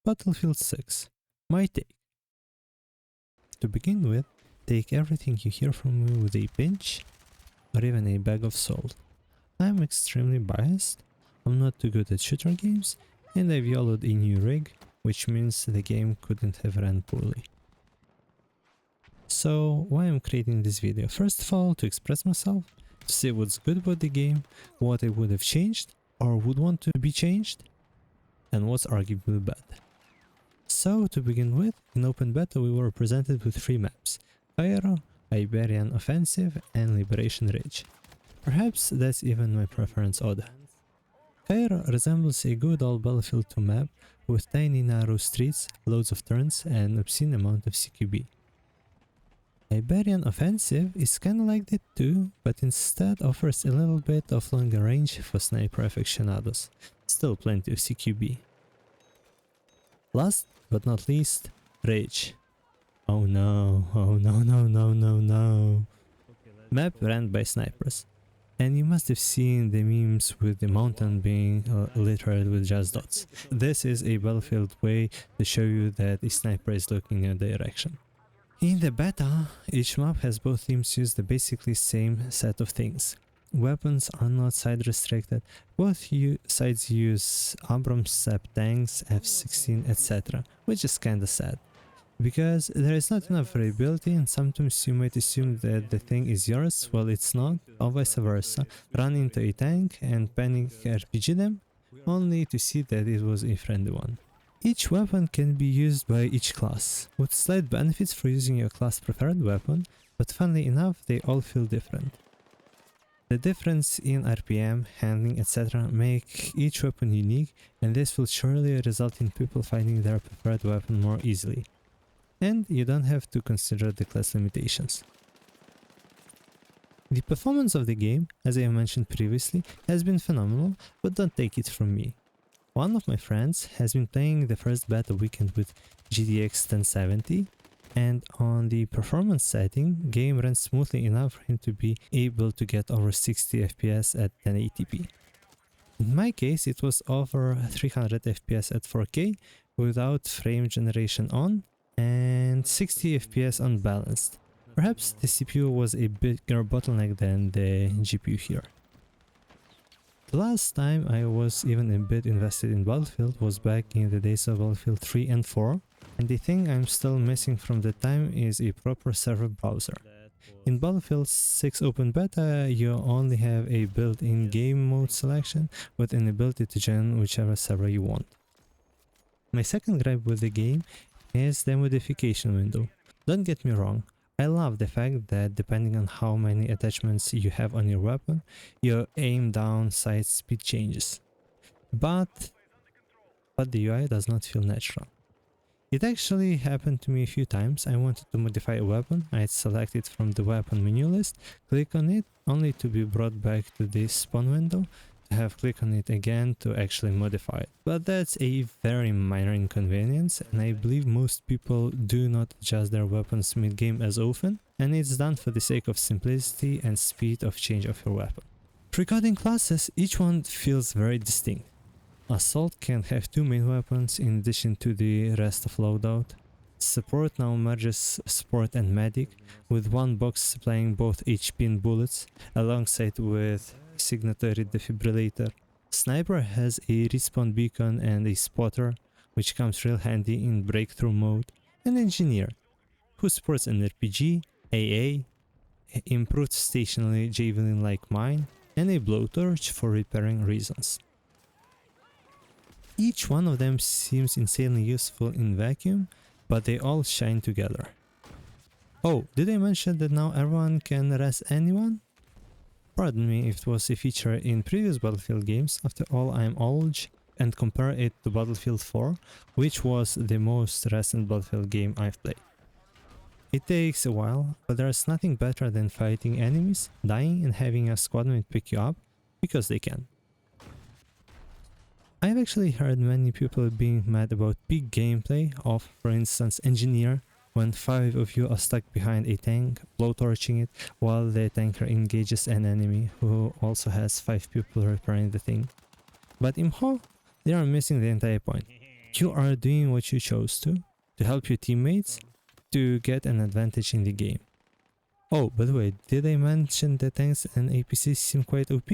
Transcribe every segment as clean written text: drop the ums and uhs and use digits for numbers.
Battlefield 6. My take. To begin with, take everything you hear from me with a pinch or even a bag of salt. I'm extremely biased, I'm not too good at shooter games, and I've yellowed a new rig, which means the game couldn't have ran poorly. So, why I'm creating this video? First of all, to express myself, to say what's good about the game, what I would have changed or would want to be changed, and what's arguably bad. So, to begin with, in open beta we were presented with 3 maps: Cairo, Iberian Offensive, and Liberation Ridge. Perhaps that's even my preference order. Cairo resembles a good old Battlefield 2 map with tiny narrow streets, loads of turns, and an obscene amount of CQB. Iberian Offensive is kinda like that too, but instead offers a little bit of longer range for sniper aficionados. Still plenty of CQB. Last but not least, Ridge. Oh no, oh no no no no no. Map ran by snipers. And you must have seen the memes with the mountain being littered with just dots. This is a Battlefield way to show you that a sniper is looking in a direction. In the beta, each map has both teams use the basically same set of things. Weapons are not side restricted, both sides use Abrams SAP tanks, F-16, etc., which is kinda sad. Because there is not enough variability and sometimes you might assume that the thing is yours while it's not, or vice versa, run into a tank and panic RPG them, only to see that it was a friendly one. Each weapon can be used by each class, with slight benefits for using your class preferred weapon, but funnily enough they all feel different. The difference in RPM, handling, etc. make each weapon unique, and this will surely result in people finding their preferred weapon more easily. And you don't have to consider the class limitations. The performance of the game, as I mentioned previously, has been phenomenal, but don't take it from me. One of my friends has been playing the first beta weekend with GTX 1070, and on the performance setting, game ran smoothly enough for him to be able to get over 60 FPS at 1080p. In my case, it was over 300 FPS at 4K without frame generation on, and 60 FPS unbalanced. Perhaps the CPU was a bigger bottleneck than the GPU here. The last time I was even a bit invested in Battlefield was back in the days of Battlefield 3 and 4, and the thing I'm still missing from that time is a proper server browser. In Battlefield 6 Open Beta, you only have a built-in game mode selection with an ability to join whichever server you want. My second gripe with the game is the modification window. Don't get me wrong, I love the fact that depending on how many attachments you have on your weapon, your aim down sight speed changes. But the UI does not feel natural. It actually happened to me a few times. I wanted to modify a weapon, I'd select it from the weapon menu list, click on it, only to be brought back to the spawn window, to have click on it again to actually modify it. But that's a very minor inconvenience, and I believe most people do not adjust their weapons mid-game as often, and it's done for the sake of simplicity and speed of change of your weapon. Regarding classes, each one feels very distinct. Assault can have 2 main weapons in addition to the rest of loadout. Support now merges support and medic, with one box supplying both HP and bullets, alongside with signatory defibrillator. Sniper has a respawn beacon and a spotter, which comes real handy in breakthrough mode. An engineer, who supports an RPG, AA, improved stationary javelin like mine, and a blowtorch for repairing reasons. Each one of them seems insanely useful in vacuum, but they all shine together. Oh, did I mention that now everyone can res anyone? Pardon me if it was a feature in previous Battlefield games. After all, I am old, and compare it to Battlefield 4, which was the most recent Battlefield game I've played. It takes a while, but there's nothing better than fighting enemies, dying and having a squadmate pick you up, because they can. I've actually heard many people being mad about peak gameplay of, for instance, Engineer, when 5 of you are stuck behind a tank, blowtorching it, while the tanker engages an enemy who also has 5 people repairing the thing. But in Ho, they are missing the entire point. You are doing what you chose to help your teammates, to get an advantage in the game. Oh, by the way, did I mention that tanks and APCs seem quite OP?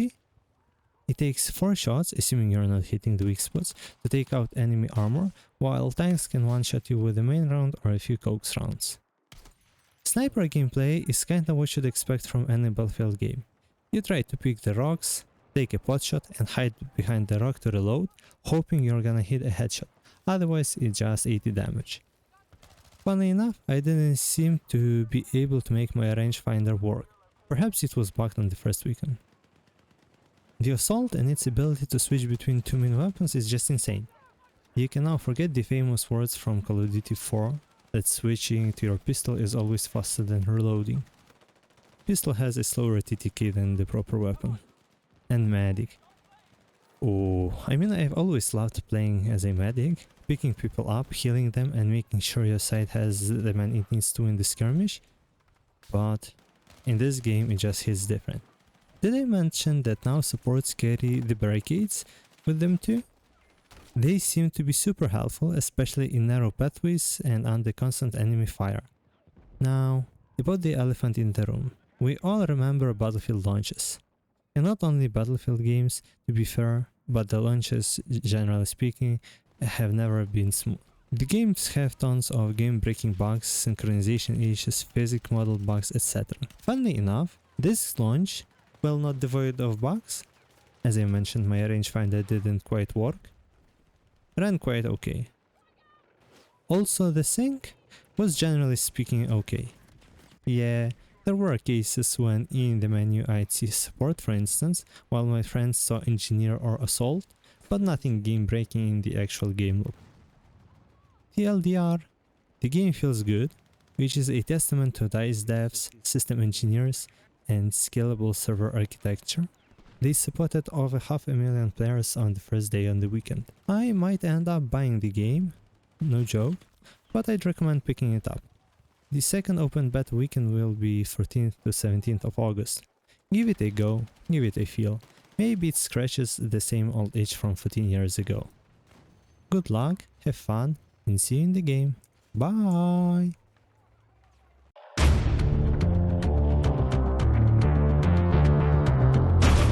It takes 4 shots, assuming you're not hitting the weak spots, to take out enemy armor, while tanks can one-shot you with a main round or a few coax rounds. Sniper gameplay is kinda what you'd expect from any Battlefield game. You try to pick the rocks, take a pot shot and hide behind the rock to reload, hoping you're gonna hit a headshot, otherwise it's just 80 damage. Funny enough, I didn't seem to be able to make my rangefinder work. Perhaps it was bugged on the first weekend. The assault and its ability to switch between 2 main weapons is just insane. You can now forget the famous words from Call of Duty 4 that switching to your pistol is always faster than reloading. Pistol has a slower TTK than the proper weapon. And medic. Oh, I mean, I've always loved playing as a medic, picking people up, healing them and making sure your side has the man it needs to in the skirmish. But in this game it just hits different. Did I mention that now supports carry the barricades with them too? They seem to be super helpful, especially in narrow pathways and under constant enemy fire. Now, about the elephant in the room. We all remember Battlefield launches. And not only Battlefield games, to be fair, but the launches, generally speaking, have never been smooth. The games have tons of game-breaking bugs, synchronization issues, physics model bugs, etc. Funnily enough, this launch, well, not devoid of bugs, as I mentioned, my rangefinder didn't quite work, ran quite okay. Also, the sync was generally speaking okay. Yeah, there were cases when in the menu I'd see support, for instance, while my friends saw engineer or assault, but nothing game-breaking in the actual game loop. TLDR, the game feels good, which is a testament to DICE devs, system engineers, and scalable server architecture. They supported over 500,000 players on the first day on the weekend. I might end up buying the game, no joke, but I'd recommend picking it up. The second open beta weekend will be 14th to 17th of August. Give it a go, give it a feel. Maybe it scratches the same old itch from 14 years ago. Good luck, have fun, and see you in the game. Bye!